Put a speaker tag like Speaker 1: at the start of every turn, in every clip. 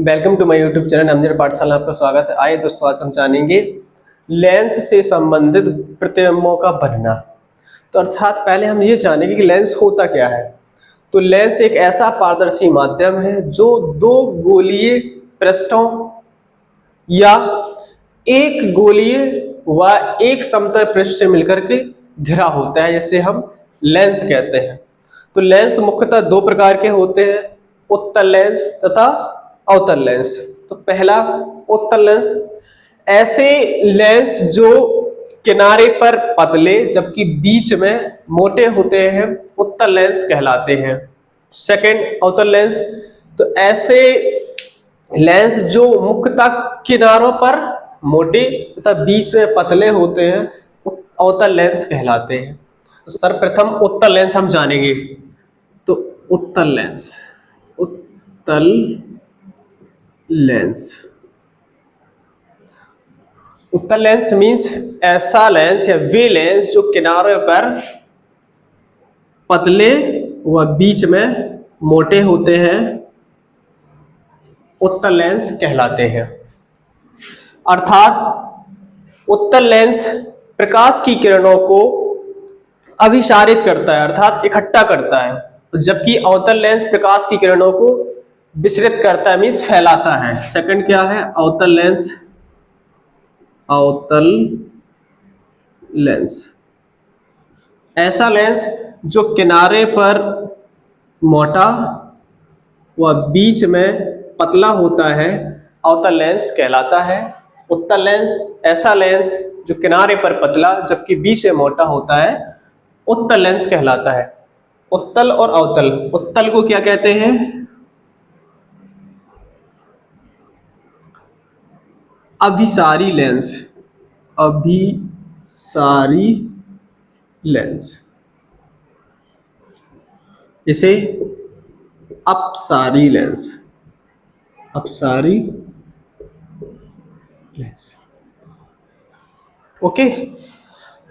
Speaker 1: Welcome to my YouTube channel Amjad Pathshala, आपका स्वागत है। आइए दोस्तों, आज हम जानेंगे लेंस से संबंधित प्रतिबिंबों का बनना। तो अर्थात पहले हम ये जानेंगे कि लेंस होता क्या है। तो लेंस एक ऐसा पारदर्शी माध्यम है जो दो गोलीय पृष्ठों या एक गोलीय व एक समतल पृष्ठ से मिलकर के घिरा होता है, जिसे हम लेंस कहते हैं। तो लेंस मुख्यतः दो प्रकार के होते हैं, उत्तल लेंस तथा अवतल लेंस। तो पहला उत्तल लेंस, ऐसे लेंस जो किनारे पर पतले जबकि बीच में मोटे होते हैं, उत्तल लेंस कहलाते हैं। सेकंड अवतल लेंस, तो ऐसे लेंस जो मुख्यतः किनारों पर मोटे तथा बीच में पतले होते हैं, अवतल लेंस कहलाते हैं। तो सर्वप्रथम उत्तल लेंस हम जानेंगे। तो उत्तल लेंस, उत्तल लेंस, उत्तल लेंस मीन्स ऐसा लेंस या वे लेंस जो किनारों पर पतले व बीच में मोटे होते हैं, उत्तल लेंस कहलाते हैं। अर्थात उत्तल लेंस प्रकाश की किरणों को अभिसारित करता है, अर्थात इकट्ठा करता है, जबकि अवतल लेंस प्रकाश की किरणों को विसरित करता है, मीन्स फैलाता है। सेकंड क्या है? अवतल लेंस, अवतल लेंस ऐसा लेंस जो किनारे पर मोटा व बीच में पतला होता है, अवतल लेंस कहलाता है। उत्तल लेंस ऐसा लेंस जो किनारे पर पतला जबकि बीच में मोटा होता है, उत्तल लेंस कहलाता है। उत्तल और अवतल, उत्तल को क्या कहते हैं? अभिसारी लेंस, अभिसारी लेंस, इसे अपसारी लेंस, अपसारी लेंस। ओके,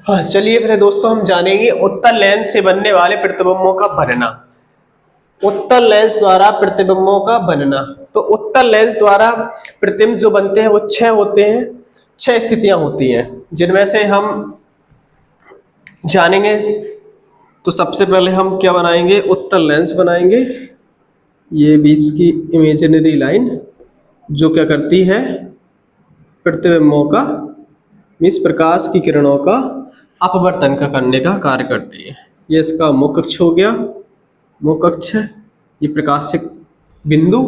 Speaker 1: हाँ चलिए फिर दोस्तों हम जानेंगे उत्तल लेंस से बनने वाले प्रतिबिंबों का बनना। उत्तल लेंस द्वारा प्रतिबिंबों का बनना। तो उत्तल लेंस द्वारा प्रतिबिंब जो बनते हैं वो 6 होते हैं, 6 स्थितियां होती हैं, जिनमें से हम जानेंगे। तो सबसे पहले हम क्या बनाएंगे? उत्तल लेंस बनाएंगे। ये बीच की इमेजिनरी लाइन जो क्या करती है? प्रतिबिंबों का मीन्स प्रकाश की किरणों का अपवर्तन का करने का कार्य करती है। ये इसका मुख्य अक्ष हो गया, मुख्य अक्ष, ये प्रकाशिक बिंदु,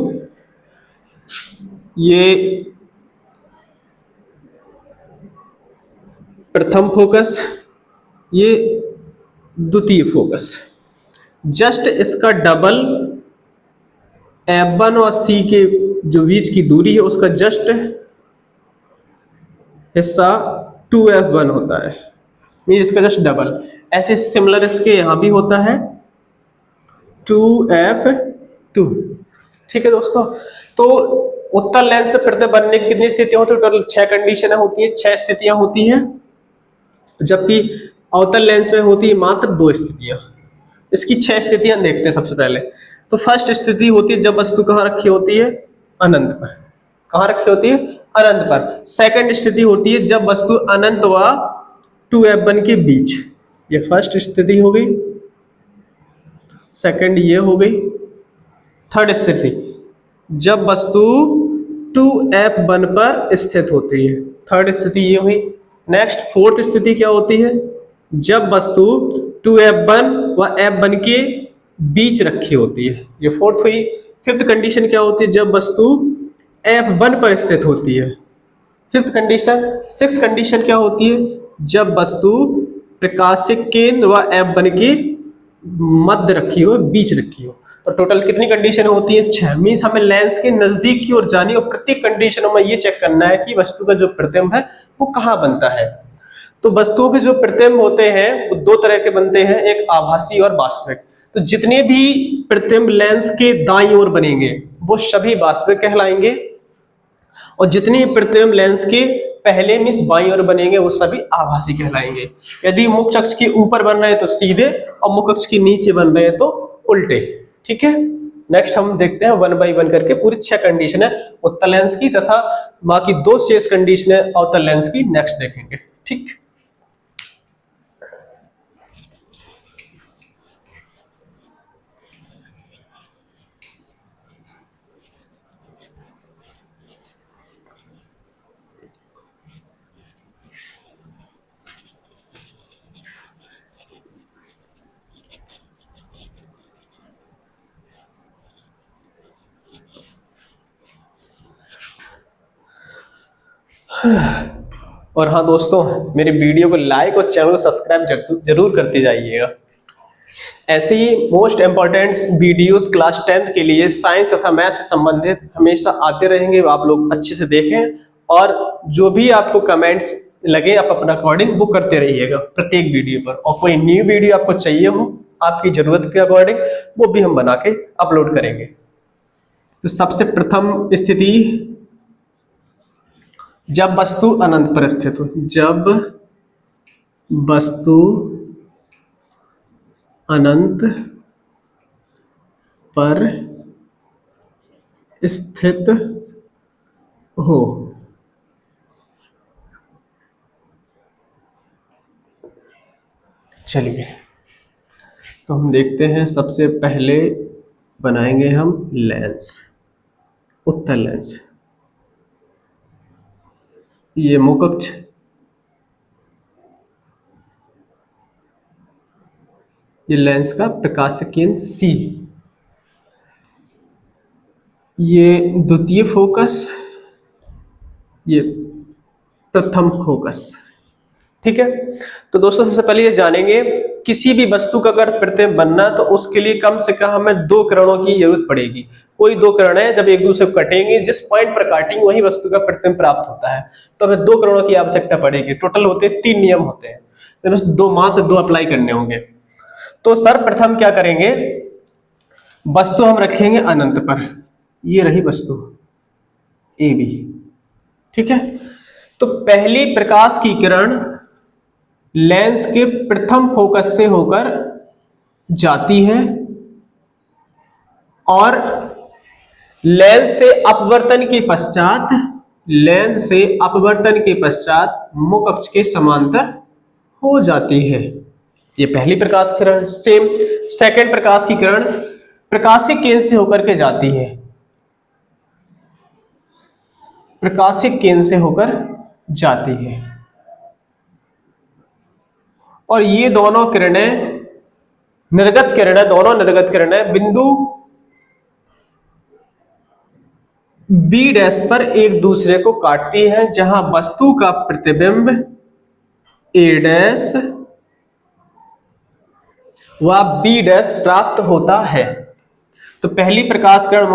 Speaker 1: ये प्रथम फोकस, ये द्वितीय फोकस। जस्ट इसका डबल F1 और C के जो बीच की दूरी है उसका जस्ट हिस्सा 2F1 होता है, मीन इसका जस्ट डबल। ऐसे सिमिलर इसके यहां भी होता है 2F2। ठीक है दोस्तों, तो उत्तल लेंस से प्रतिबिंब बनने की कितनी स्थितियां होती है? टोटल 6 कंडीशन होती है, 6 स्थितियां होती हैं, जबकि अवतल लेंस में होती है मात्र 2 स्थितियां। इसकी 6 स्थितियां देखते हैं सबसे पहले। तो फर्स्ट स्थिति होती है जब वस्तु कहाँ रखी होती है? अनंत पर। कहाँ रखी होती है? अनंत पर। सेकंड स्थिति होती है जब वस्तु अनंत व 2F1 के बीच। ये फर्स्ट स्थिति हो गई, सेकंड ये हो गई। थर्ड स्थिति जब वस्तु 2F1 पर स्थित होती है, थर्ड स्थिति ये हुई। नेक्स्ट फोर्थ स्थिति क्या होती है? जब वस्तु 2F1 व F1 के बीच रखी होती है, ये फोर्थ हुई। फिफ्थ कंडीशन क्या होती है? जब वस्तु F1 पर स्थित होती है, फिफ्थ कंडीशन। सिक्स्थ कंडीशन क्या होती है? जब वस्तु प्रकाशिक केंद्र व F1 के मध्य रखी हो, बीच रखी हो। तो टोटल कितनी कंडीशन होती है? 6। मीन्स हमें लेंस के नजदीक की ओर जानी और प्रत्येक कंडीशनों में ये चेक करना है कि वस्तु का जो प्रतिबिंब है वो कहाँ बनता है। तो वस्तुओं के जो प्रतिबिंब होते हैं वो 2 तरह के बनते हैं, एक आभासी और वास्तविक। तो जितने भी प्रतिबिंब लेंस के दाईं ओर बनेंगे वो सभी वास्तविक कहलाएंगे, और जितने प्रतिबिंब लेंस के पहले मीन्स बाईं ओर बनेंगे वो सभी आभासी कहलाएंगे। यदि मुख्य अक्ष के ऊपर बन रहे हैं तो सीधे, और मुख्य अक्ष के नीचे बन रहे हैं तो उल्टे। ठीक है, नेक्स्ट हम देखते हैं 1 बाई 1 करके पूरी 6 कंडीशन है उत्तल लेंस की, तथा बाकी 2 शेष कंडीशन है अवतल लेंस की नेक्स्ट देखेंगे। ठीक, और हाँ दोस्तों, मेरी वीडियो को लाइक और चैनल को सब्सक्राइब जरूर करते जाइएगा। ऐसे ही मोस्ट इंपॉर्टेंट वीडियोस क्लास 10 के लिए साइंस तथा मैथ से संबंधित हमेशा आते रहेंगे, आप लोग अच्छे से देखें और जो भी आपको कमेंट्स लगे आप अपना अकॉर्डिंग वो करते रहिएगा प्रत्येक वीडियो पर। और कोई न्यू वीडियो आपको चाहिए हो आपकी जरूरत के अकॉर्डिंग, वो भी हम बना के अपलोड करेंगे। तो सबसे प्रथम स्थिति, जब वस्तु अनंत पर स्थित हो, जब वस्तु अनंत पर स्थित हो। चलिए तो हम देखते हैं, सबसे पहले बनाएंगे हम लेंस, उत्तल लेंस। ये मुख अक्ष, ये लेंस का प्रकाश केंद्र C, ये द्वितीय फोकस, ये प्रथम फोकस। ठीक है, तो दोस्तों सबसे पहले ये जानेंगे किसी भी वस्तु का अगर प्रतिबिंब बनना तो उसके लिए कम से कम हमें 2 किरणों की जरूरत पड़ेगी। कोई 2 किरण है जब एक दूसरे को कटेंगे, जिस पॉइंट पर काटेंगे वही वस्तु का प्रतिबिंब प्राप्त होता है, तो हमें 2 किरणों की आवश्यकता पड़ेगी। टोटल होते हैं 3 नियम होते हैं, तो बस 2 मात्र 2 अप्लाई करने होंगे। तो सर्वप्रथम क्या करेंगे, वस्तु हम रखेंगे अनंत पर, ये रही वस्तु AB। ठीक है, तो पहली प्रकाश की किरण लेंस के प्रथम फोकस से होकर जाती है और लेंस से अपवर्तन के पश्चात, लेंस से अपवर्तन के पश्चात मुख अक्ष के समांतर हो जाती है। ये पहली प्रकाश किरण। सेम सेकंड प्रकाश की किरण प्रकाशिक केंद्र से होकर के जाती है, प्रकाशिक केंद्र से होकर जाती है, और ये दोनों किरणें निर्गत किरणें, दोनों निर्गत किरणें बिंदु B डैश पर एक दूसरे को काटती हैं, जहां वस्तु का प्रतिबिंब A डैश व B डैश प्राप्त होता है। तो पहली प्रकाश किरण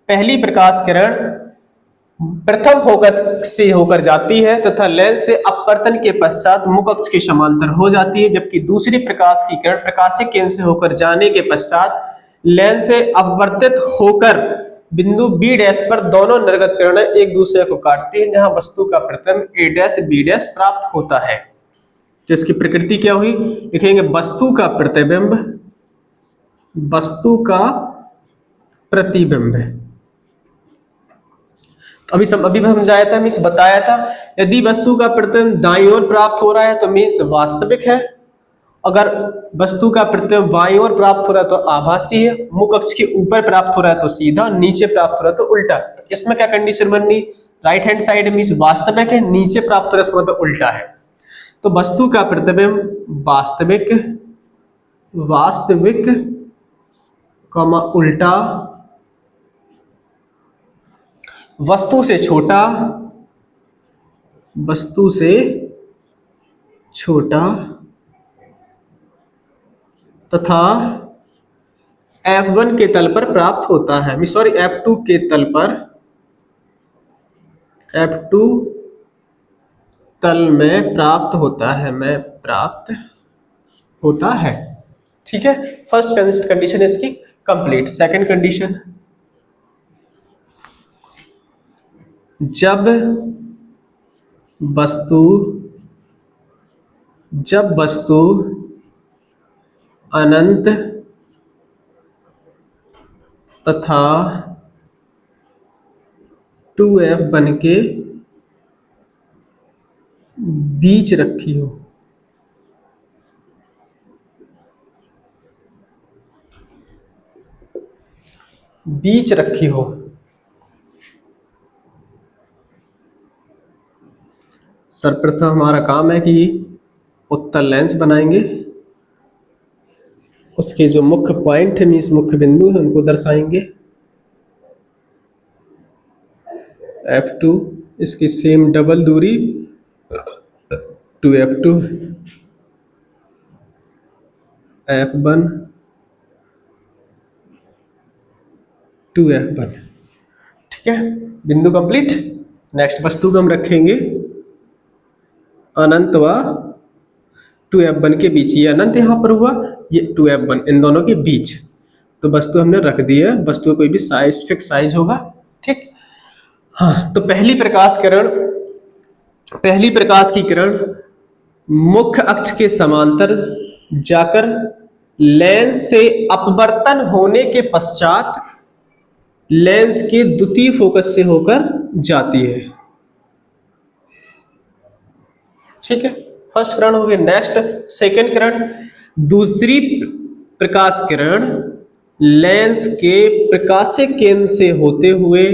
Speaker 1: पहली प्रकाश किरण प्रथम फोकस से होकर जाती है तथा लेंस से अपवर्तन के पश्चात मुख अक्ष के समांतर हो जाती है, जबकि दूसरी प्रकाश की किरण प्रकाशिक केंद्र से होकर जाने के पश्चात लेंस से अपवर्तित होकर बिंदु B डैश पर दोनों निर्गत किरणें एक दूसरे को काटती हैं, जहां वस्तु का प्रतिबिंब A डैश B डैश प्राप्त होता है। तो इसकी प्रकृति क्या हुई, लिखेंगे वस्तु का प्रतिबिंब, वस्तु का प्रतिबिंब। अभी समझाया था, मीन्स बताया था, यदि वस्तु का प्रतिबिंब दाईं ओर प्राप्त हो रहा है तो मीन्स वास्तविक है, अगर वस्तु का प्रतिबिंब बाईं ओर प्राप्त हो रहा है तो आभासी है, मुख अक्ष के ऊपर प्राप्त हो रहा है तो सीधा, नीचे प्राप्त हो रहा है तो उल्टा। तो इसमें क्या कंडीशन बननी, राइट हैंड साइड मीन्स वास्तविक है, नीचे प्राप्त हो रहा है इसका मतलब उल्टा है। तो वस्तु का प्रतिबिंब वास्तविक, वास्तविक कमा उल्टा, वस्तु से छोटा, वस्तु से छोटा तथा F1 के तल पर प्राप्त होता है, सॉरी F2 के तल पर, F2 तल में प्राप्त होता है, में प्राप्त होता है। ठीक है, फर्स्ट कंडीशन इसकी कंप्लीट। सेकंड कंडीशन, जब वस्तु अनंत तथा 2F बन के बीच रखी हो। बीच रखी हो। सर्वप्रथम हमारा काम है कि उत्तल लेंस बनाएंगे, उसके जो मुख्य पॉइंट है, मीन्स मुख्य बिंदु है, उनको दर्शाएंगे। F2 इसकी सेम डबल दूरी 2F2, F1 2F1। ठीक है, बिंदु कंप्लीट। नेक्स्ट वस्तु को हम रखेंगे अनंत व 2F1 के बीच। ये अनंत यहाँ पर हुआ, ये 2F1, इन दोनों के बीच। तो वस्तु हमने रख दी है। वस्तु का कोई भी साइज फिक्स साइज होगा। ठीक। हाँ, तो पहली प्रकाश की किरण मुख्य अक्ष के समांतर जाकर लेंस से अपवर्तन होने के पश्चात लेंस के द्वितीय फोकस से होकर जाती है। ठीक है, फर्स्ट किरण हो गई। नेक्स्ट सेकेंड किरण, दूसरी प्रकाश किरण लेंस के प्रकाशीय केंद्र से होते हुए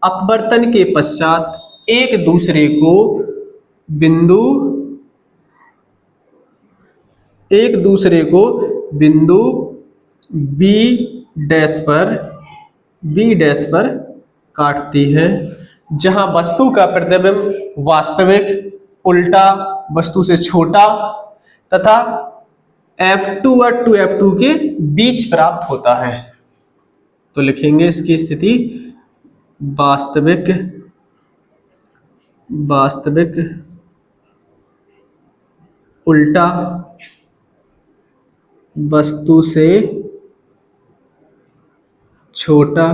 Speaker 1: अपवर्तन के पश्चात एक दूसरे को बिंदु B डैश पर काटती है, जहां वस्तु का प्रतिबिंब वास्तविक, उल्टा, वस्तु से छोटा तथा F2 और 2F2 के बीच प्राप्त होता है। तो लिखेंगे इसकी स्थिति वास्तविक उल्टा, वस्तु से छोटा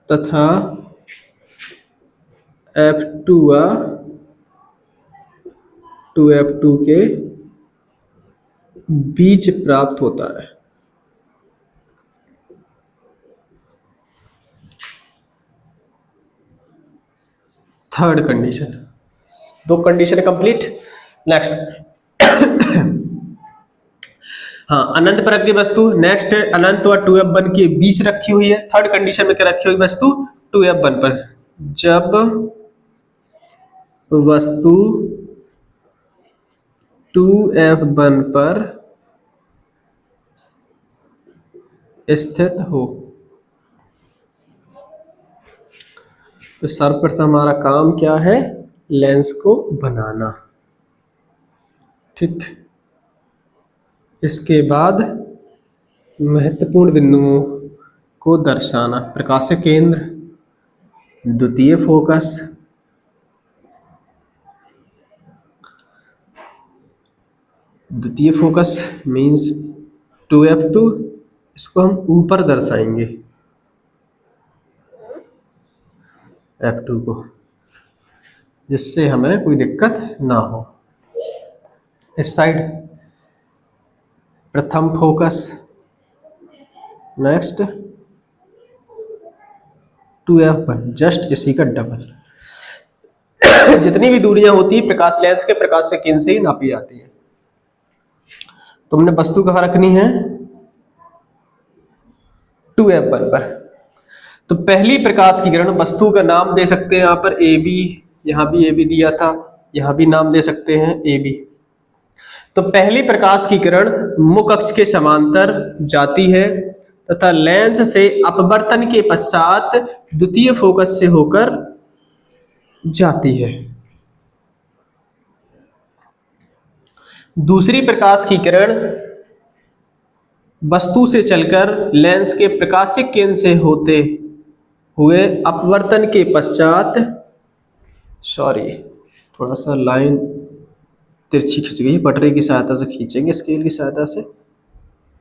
Speaker 1: तथा F2 व 2F2 के बीच प्राप्त होता है। थर्ड कंडीशन, दो कंडीशन कंप्लीट। नेक्स्ट हाँ, अनंत परक की वस्तु। नेक्स्ट अनंत और 2F1 के बीच रखी हुई है। थर्ड कंडीशन में क्या रखी हुई वस्तु 2F1 पर। जब वस्तु 2F1 पर स्थित हो। तो सर्वप्रथम हमारा काम क्या है, लेंस को बनाना। ठीक, इसके बाद महत्वपूर्ण बिंदुओं को दर्शाना। प्रकाशीय केंद्र, द्वितीय फोकस, मीन्स 2F2, इसको हम ऊपर दर्शाएंगे F2 को, जिससे हमें कोई दिक्कत ना हो। इस साइड प्रथम फोकस, नेक्स्ट 2F1, जस्ट इसी का डबल। जितनी भी दूरियां होती है प्रकाश लेंस के प्रकाश से केंद्र से ही नापी जाती है। तुमने वस्तु कहाँ रखनी है 2F1 पर। तो पहली प्रकाश की किरण, वस्तु का नाम दे सकते हैं यहाँ पर AB, यहाँ भी AB दिया था, यहाँ भी नाम दे सकते हैं AB। तो पहली प्रकाश की किरण मुख्य अक्ष के समांतर जाती है तथा लेंस से अपवर्तन के पश्चात द्वितीय फोकस से होकर जाती है। दूसरी प्रकाश की किरण वस्तु से चलकर लेंस के प्रकाशिक केंद्र से होते हुए अपवर्तन के पश्चात, थोड़ा सा लाइन तिरछी खिंच गई, पटरी की सहायता से खींचेंगे, स्केल की सहायता से,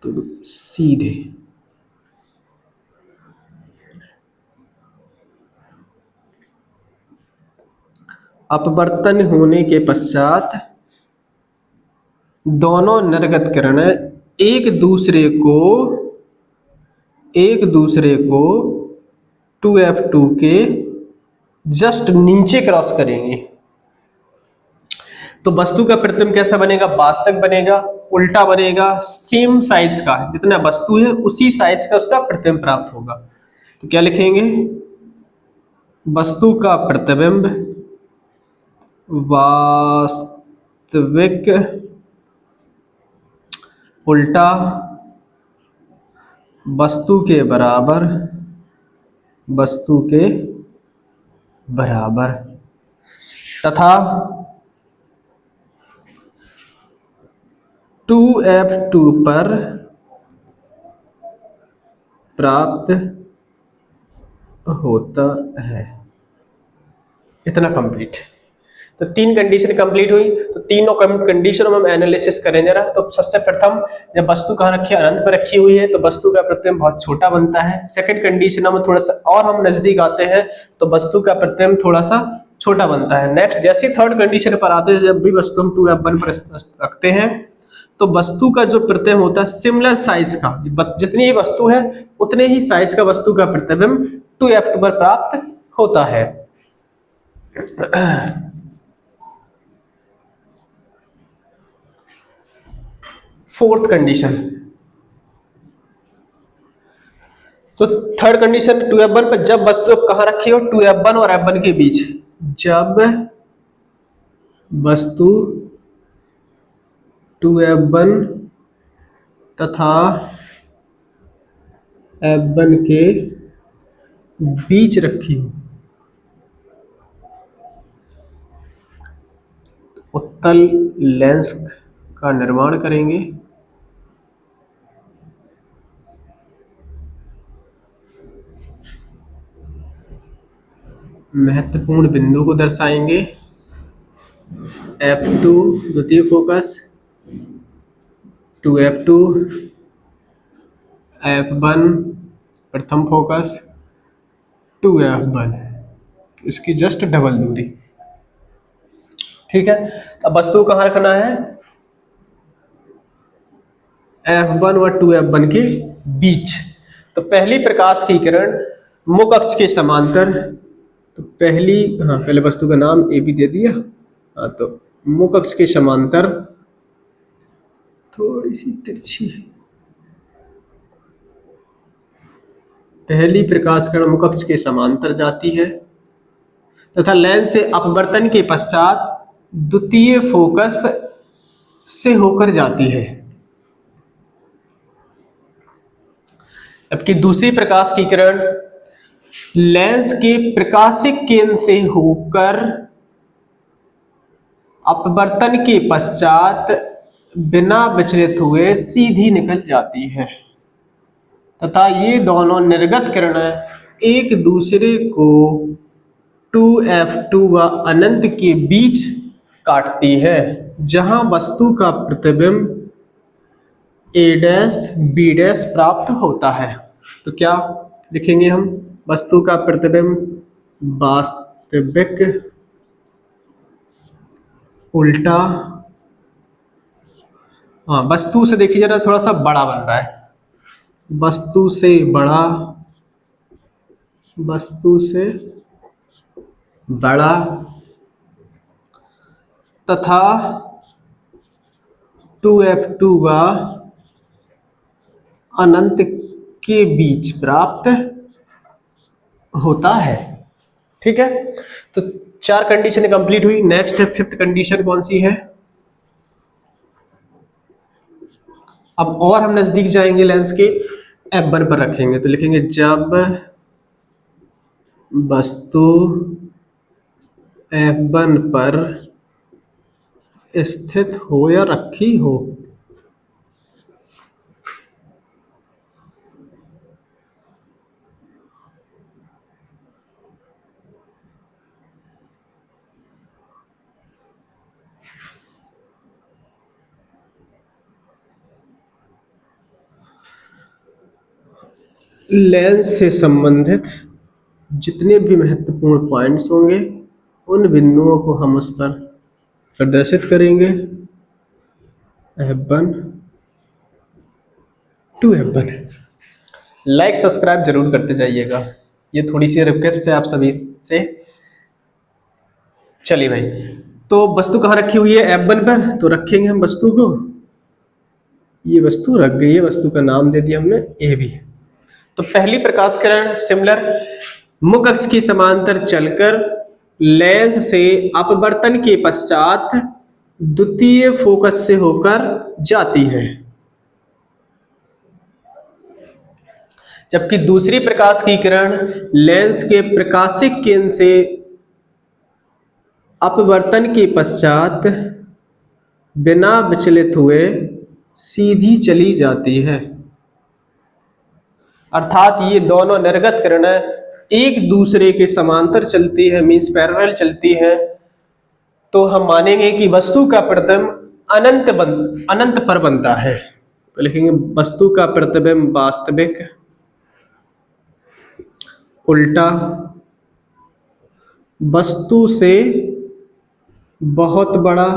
Speaker 1: तो सीधे अपवर्तन होने के पश्चात दोनों निर्गत किरणें एक दूसरे को एक दूसरे को 2F2 के जस्ट नीचे क्रॉस करेंगे तो वस्तु का प्रतिबिंब कैसा बनेगा, वास्तविक बनेगा, उल्टा बनेगा, सेम साइज का, जितना वस्तु है उसी साइज का उसका प्रतिबिंब प्राप्त होगा। तो क्या लिखेंगे, वस्तु का प्रतिबिंब वास्तविक उल्टा वस्तु के बराबर, वस्तु के बराबर तथा 2F2 पर प्राप्त होता है। इतना कंप्लीट। तो 3 कंडीशन कंप्लीट हुई। तो तीनों कंडीशन हम एनालिसिस करें जरा। तो सबसे प्रथम, जब वस्तु कहाँ रखी है, अनंत पर रखी हुई है, तो वस्तु का प्रतिबिंब बहुत छोटा बनता है। सेकंड कंडीशन हम थोड़ा सा और हम नजदीक आते हैं तो वस्तु का प्रतिबिंब थोड़ा सा छोटा बनता है। नेक्स्ट, जैसे थर्ड कंडीशन पर आते हैं, जब भी वस्तु हम 2F1 पर रखते हैं तो वस्तु का जो प्रतिबिंब होता है सिमिलर साइज का, जितनी ही वस्तु है उतने ही साइज का वस्तु का प्रतिबिंब 2F2 पर प्राप्त होता है। फोर्थ कंडीशन, तो थर्ड कंडीशन 2F1 पर जब वस्तु कहां रखी हो, 2F1 और F1 के बीच, जब वस्तु 2F1 तथा F1 के बीच रखी हो, उत्तल लेंस का निर्माण करेंगे। महत्वपूर्ण बिंदु को दर्शाएंगे। F2 द्वितीय फोकस, 2F2, F1 प्रथम फोकस, 2F1 इसकी जस्ट डबल दूरी। ठीक है। अब वस्तु कहाँ रखना है, F1 और 2F1 के बीच। तो पहली प्रकाश की किरण मुख अक्ष के समांतर, तो पहले वस्तु का नाम ए भी दे दिया। तो मुख अक्ष के समांतर, थोड़ी सी तिरछी, पहली प्रकाश किरण मुख अक्ष के समांतर जाती है तथा लेंस से अपवर्तन के पश्चात द्वितीय फोकस से होकर जाती है। जबकि दूसरी प्रकाश की किरण लेंस के प्रकाशिक केंद्र से होकर अपवर्तन के पश्चात बिना विचलित हुए सीधी निकल जाती है तथा ये दोनों निर्गत किरणें एक दूसरे को 2F2 व अनंत के बीच काटती है, जहां वस्तु का प्रतिबिंब A', B' प्राप्त होता है। तो क्या लिखेंगे हम, वस्तु का प्रतिबिंब वास्तविक उल्टा, वस्तु से देखिए जरा थोड़ा सा बड़ा बन रहा है, वस्तु से बड़ा, वस्तु से बड़ा तथा 2F2 व अनंत के बीच प्राप्त होता है। ठीक है। तो 4 कंडीशन कंप्लीट हुई। नेक्स्ट है फिफ्थ कंडीशन, कौन सी है, अब और हम नजदीक जाएंगे, लेंस के F1 पर रखेंगे। तो लिखेंगे जब वस्तु F1 पर स्थित हो या रखी हो, लेंस से संबंधित जितने भी महत्वपूर्ण पॉइंट्स होंगे उन बिंदुओं को हम उस पर प्रदर्शित करेंगे। F1 2F1 लाइक सब्सक्राइब जरूर करते जाइएगा, ये थोड़ी सी रिक्वेस्ट है आप सभी से। चलिए भाई, तो वस्तु कहाँ रखी हुई है F1 पर, तो रखेंगे हम वस्तु को, ये वस्तु रख गई है, वस्तु का नाम दे दिया हमने AB। तो पहली प्रकाश किरण सिमिलर मुख्य अक्ष की समांतर चलकर लेंस से अपवर्तन के पश्चात द्वितीय फोकस से होकर जाती है, जबकि दूसरी प्रकाश की किरण लेंस के प्रकाशिक केंद्र से अपवर्तन के पश्चात बिना विचलित हुए सीधी चली जाती है। अर्थात ये दोनों निर्गत किरणें एक दूसरे के समांतर चलती है, मीन्स पैरेलल चलती है, तो हम मानेंगे कि वस्तु का प्रतिबिंब अनंत पर बनता है। तो लिखेंगे वस्तु का प्रतिबिंब वास्तविक उल्टा वस्तु से बहुत बड़ा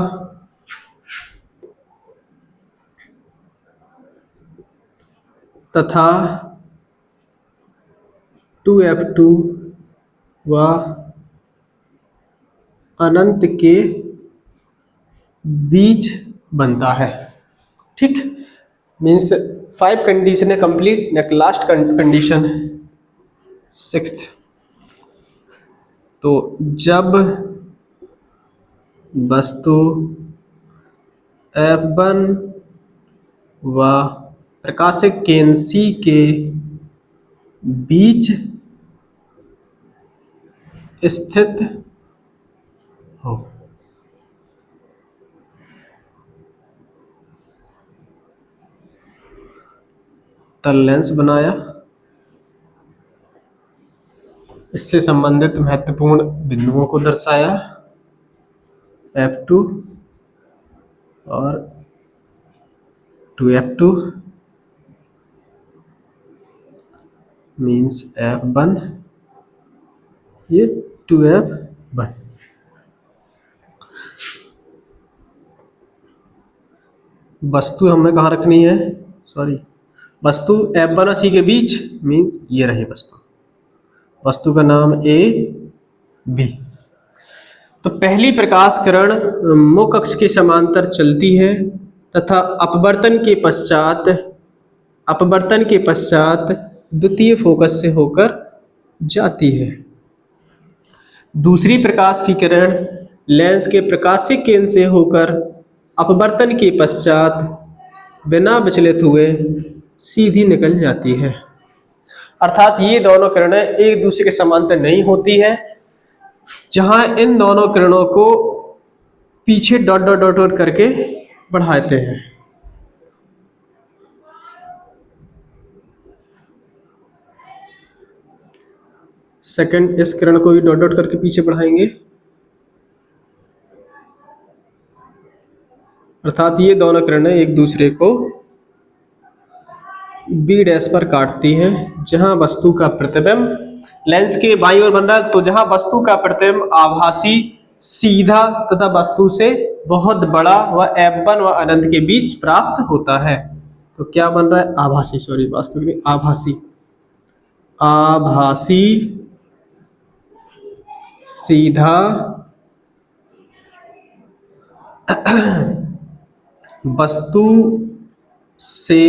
Speaker 1: तथा 2F2 व अनंत के बीच बनता है। ठीक, मीन्स 5 कंडीशन है complete. Next last condition 6th, तो जब वस्तु F1 व प्रकाशिक केंद्र C के बीच स्थित हो, तल लेंस बनाया। इससे संबंधित महत्वपूर्ण बिंदुओं को दर्शाया, F2 और 2F2 मीन्स F1, ये 2F1। वस्तु हमें कहाँ रखनी है, वस्तु F1 और C के बीच, मीन्स ये रही वस्तु का नाम AB। तो पहली प्रकाश किरण मुख्य अक्ष के समांतर चलती है तथा अपवर्तन के पश्चात द्वितीय फोकस से होकर जाती है। दूसरी प्रकाश की किरण लेंस के प्रकाशिक केंद्र से होकर अपवर्तन के पश्चात बिना विचलित हुए सीधी निकल जाती है। अर्थात ये दोनों किरणें एक दूसरे के समांतर नहीं होती है। जहां इन दोनों किरणों को पीछे डॉट डॉट डॉट डॉट करके बढ़ाते हैं, सेकंड इस किरण को भी डॉट डॉट करके पीछे बढ़ाएंगे, अर्थात ये दोनों किरणें एक दूसरे को B' पर काटती हैं। जहां वस्तु का प्रतिबिंब लेंस के बाईं ओर बन रहा है, तो जहां वस्तु का प्रतिबिंब आभासी सीधा तथा वस्तु से बहुत बड़ा व F1 व अनंत के बीच प्राप्त होता है। तो क्या बन रहा है, आभासी, वास्तविक आभासी सीधा वस्तु से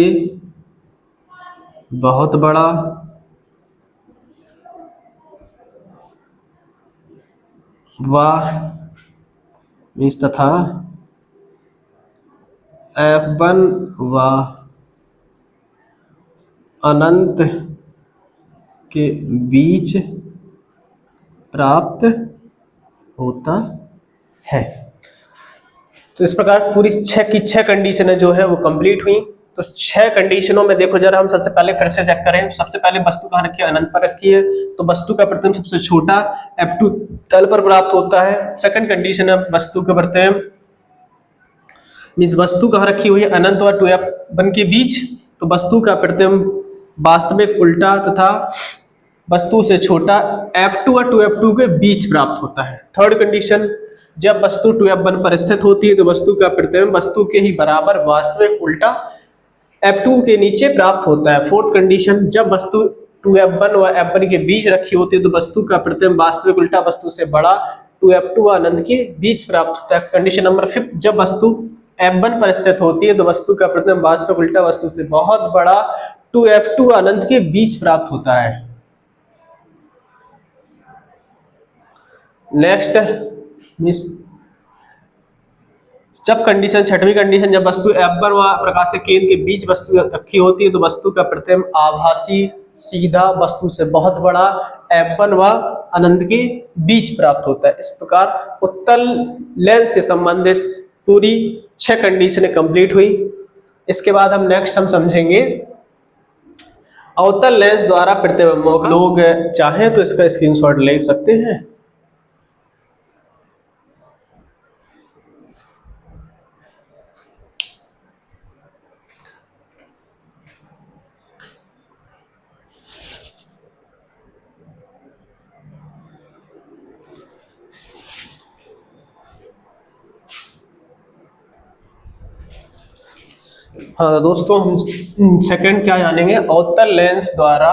Speaker 1: बहुत बड़ा व मीन्स तथा F1 व अनंत के बीच प्राप्त होता है। तो इस प्रकार पूरी 6 की 6 कंडीशनें जो है वो कंप्लीट हुई। तो 6 कंडीशनों में देखो जरा, हम सबसे पहले फिर से चेक करें। सबसे पहले वस्तु कहाँ रखी है, अनंत पर रखी है, तो वस्तु का प्रतिबिंब सबसे छोटा F2 तल पर प्राप्त होता है। सेकंड कंडीशन है वस्तु का प्रतिबिंब मीन्स वस्तु कहाँ रखी हुई है, अनंत और 2F1 के बीच, तो वस्तु का प्रतिबिंब वास्तविक उल्टा तथा वस्तु से छोटा F2 और 2F2 के बीच प्राप्त होता है। थर्ड कंडीशन, जब वस्तु 2F1 पर स्थित होती है तो वस्तु का प्रतिबिंब वस्तु के ही बराबर वास्तविक उल्टा F2 के नीचे प्राप्त होता है। फोर्थ कंडीशन, जब वस्तु 2F1 व F1 के बीच रखी होती है तो वस्तु का प्रतिबिंब वास्तविक उल्टा वस्तु से बड़ा 2F2 व अनंत के बीच प्राप्त होता है। कंडीशन नंबर 5, जब वस्तु F1 पर स्थित होती है तो वस्तु का प्रतिबिंब वास्तविक उल्टा वस्तु से बहुत बड़ा 2F2 व अनंत के बीच प्राप्त होता है। नेक्स्ट, जब कंडीशन, छठवीं कंडीशन, जब वस्तु F1 व प्रकाशिक केंद्र के बीच वस्तु रखी होती है तो वस्तु का प्रतिबिंब आभासी सीधा वस्तु से बहुत बड़ा F1 व अनंत के बीच प्राप्त होता है। इस प्रकार उत्तल लेंस से संबंधित पूरी 6 कंडीशनें कंप्लीट हुई। इसके बाद हम समझेंगे अवतल लेंस द्वारा प्रतिबिंबों का। लोग चाहें तो इसका स्क्रीनशॉट ले सकते हैं। हाँ दोस्तों, हम सेकंड क्या जानेंगे, अवतल लेंस द्वारा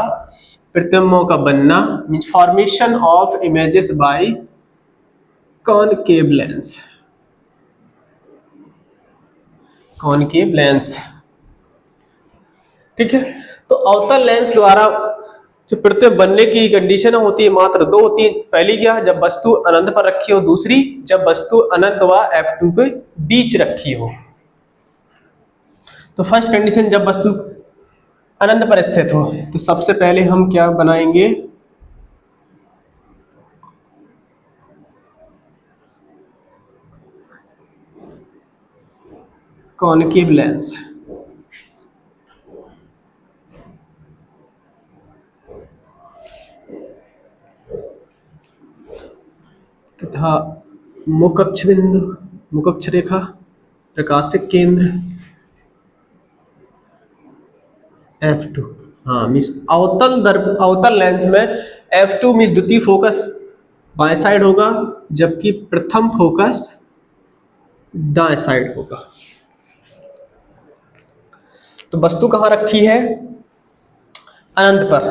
Speaker 1: प्रतिबिंबों का बनना, means formation of images bye concave lens. Concave lens, ठीक है। तो अवतल लेंस द्वारा जो प्रतिबिंब बनने की कंडीशन होती है मात्र 2 होती है। पहली क्या, जब वस्तु अनंत पर रखी हो। दूसरी, जब वस्तु अनंत व F2 के बीच रखी हो। तो फर्स्ट कंडीशन, जब वस्तु अनंत पर स्थित हो, तो सबसे पहले हम क्या बनाएंगे, कॉनकेव लेंस। तथा मुकक्ष बिंदु, मुकक्ष रेखा, प्रकाशिक केंद्र F2। हाँ, मीन्स अवतल लेंस में F2 मीन्स द्वितीय फोकस बाएं साइड होगा, जबकि प्रथम फोकस दाएं साइड होगा। तो वस्तु कहाँ रखी है, अनंत पर।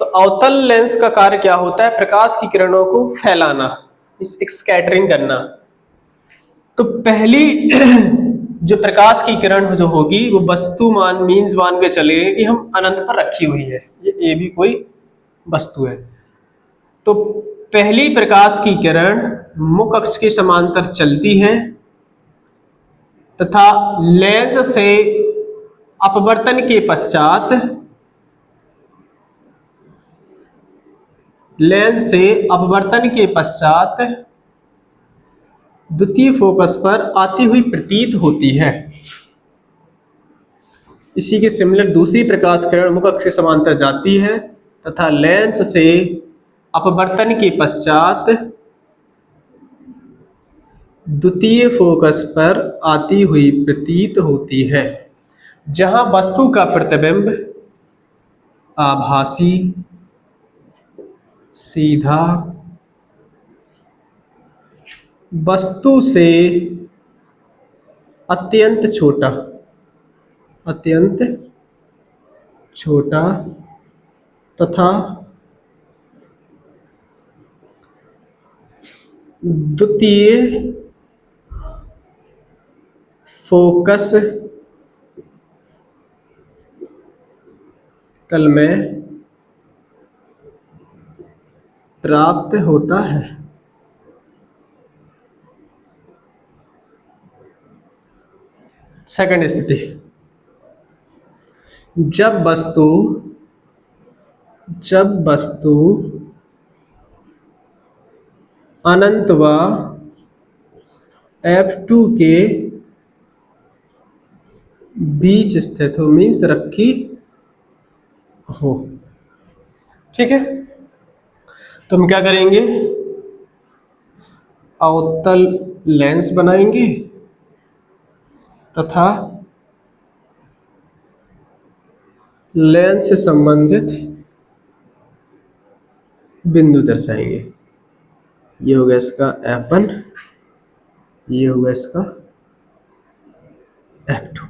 Speaker 1: तो अवतल लेंस का कार्य क्या होता है, प्रकाश की किरणों को फैलाना, स्कैटरिंग करना। तो पहली जो प्रकाश की किरण जो होगी वो वस्तु मान के चले कि हम अनंत पर रखी हुई है, ये भी कोई वस्तु है। तो पहली प्रकाश की किरण मुख अक्ष के समांतर चलती है तथा लेंस से अपवर्तन के पश्चात द्वितीय फोकस पर आती हुई प्रतीत होती है। इसी के सिमिलर दूसरी प्रकाश किरण मुख अक्ष के समांतर जाती है तथा लेंस से अपवर्तन के पश्चात द्वितीय फोकस पर आती हुई प्रतीत होती है, जहां वस्तु का प्रतिबिंब आभासी सीधा वस्तु से अत्यंत छोटा तथा द्वितीय फोकस तल में प्राप्त होता है। सेकंड स्थिति, जब वस्तु अनंत व F2 के बीच स्थित हो, मीन्स रखी हो, ठीक है। तो हम क्या करेंगे, अवतल लेंस बनाएंगे तथा लेंस से संबंधित बिंदु दर्शाएंगे। ये हो गया इसका F1, ये हो गया इसका F2।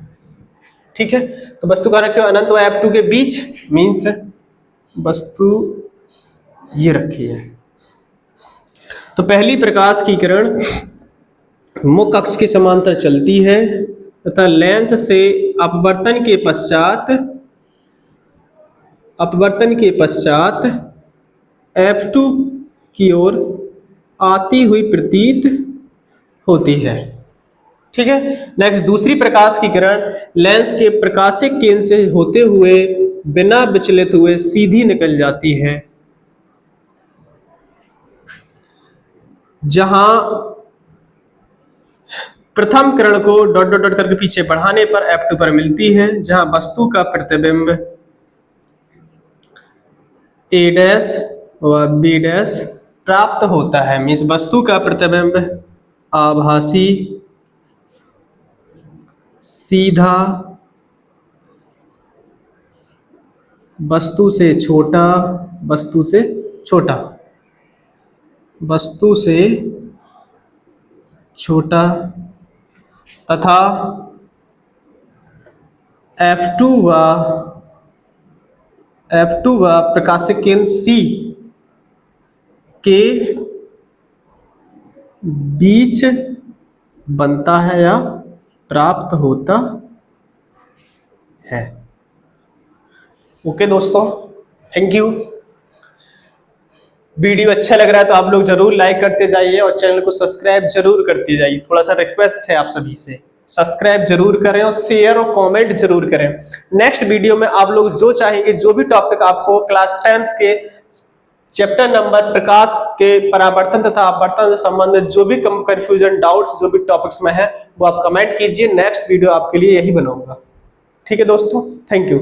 Speaker 1: ठीक है, तो वस्तु का रखिए अनंत व F2 के बीच, मीन्स वस्तु ये रखी है। तो पहली प्रकाश की किरण मुख्य अक्ष के समांतर चलती है तथा लेंस से अपवर्तन के पश्चात F2 की ओर आती हुई प्रतीत होती है। ठीक है, नेक्स्ट दूसरी प्रकाश की किरण लेंस के प्रकाशिक केंद्र से होते हुए बिना विचलित हुए सीधी निकल जाती है। जहां प्रथम किरण को डॉट डॉट डॉट करके पीछे बढ़ाने पर F2 पर मिलती है, जहां वस्तु का प्रतिबिंब A' व B' प्राप्त होता है। मीन्स वस्तु का प्रतिबिंब आभासी, सीधा, वस्तु से छोटा तथा F2 व प्रकाशिक केंद्र C के बीच बनता है या प्राप्त होता है। ओके दोस्तों, थैंक यू। वीडियो अच्छा लग रहा है तो आप लोग जरूर लाइक करते जाइए और चैनल को सब्सक्राइब जरूर करते जाइए। थोड़ा सा रिक्वेस्ट है आप सभी से, सब्सक्राइब जरूर करें और शेयर और कमेंट जरूर करें। नेक्स्ट वीडियो में आप लोग जो चाहेंगे, जो भी टॉपिक आपको क्लास 10th के चैप्टर नंबर प्रकाश के परावर्तन तथा अपवर्तन से संबंधित जो भी कंफ्यूजन, डाउट्स जो भी टॉपिक्स में है, वो आप कमेंट कीजिए। नेक्स्ट वीडियो आपके लिए यही बनाऊंगा। ठीक है दोस्तों, थैंक यू।